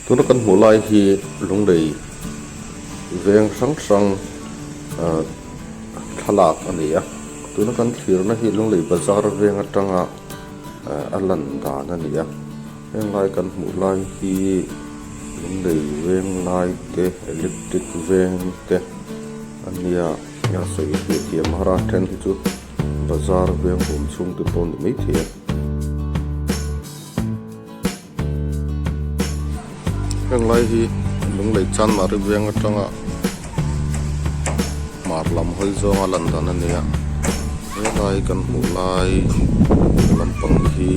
tuna kan hmuh lai hi lungdei veng hrang hrang thalak ani a tuna kan thlir na hi lunglei bazar veng atanga a lan dan ani a henglai kan hmuh lai hi lungdei veng lai te electric veng te ania ya soi hi ti Maharashtra hi chu bazar veng hum chung te pon ni mai thia henglai hi lunglei chan mar veng atanga marlam hoi zonga landan ania henglai kan hmuh lai lampang hi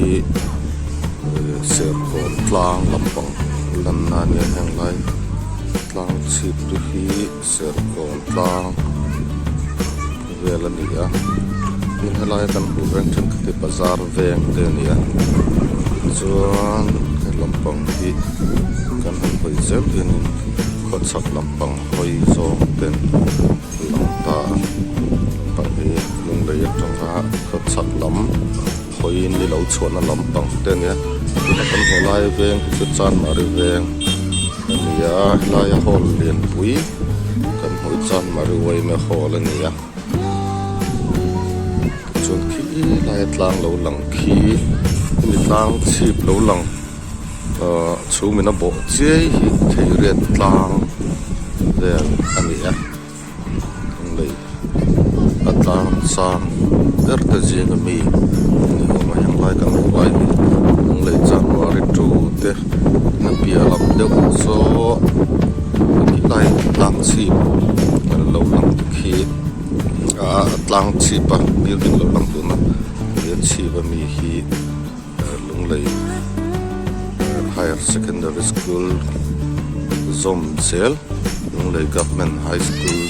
serkon tlang lampang lan na nia henglai tlang chhip tu hi serkon tlang vel ania in helai kan hmuh reng than te bazar veng te ania chuan lampang hi kan hoi zel in khot sak lampang hoi zong ten langta pari lunglei atanga khot sak lam hoi ni lo chhuana lampang te nia tuna kan hmuh lai veng chu chan mari veng ania lai hol lian pui kan hmuh chan mari wai me hol ania chuan khi lai tlang lo lang khi ni tlang chhip lo lang chu mina bo chiai hi thei riat tlang vel ania lei atlang sang erta jing mi ni ma yang lai kan lai lei January tu te na pia lam deuh so ni lai tlang chi lo lang khi tlang chi pa building lo lang tu na ye chi ba mi hi lung lei higher secondary school zom sel lunglei government high school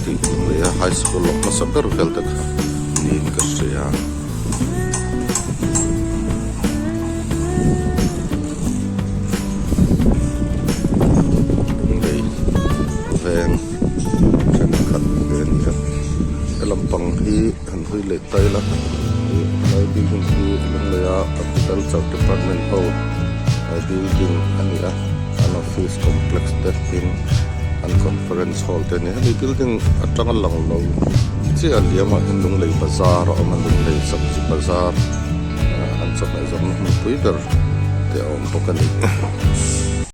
ti lunglei high school lo masaber vel tak ni ka sia lunglei ven chen khat ven ya lampang hi han hui le tai la lai building hi lunglei agriculture department ho building ania an office complex testing and conference hall te ne hi building atanga lang lo che aliama in lunglei bazar o man lunglei sabji bazar an chok na zam pui dar te om pokani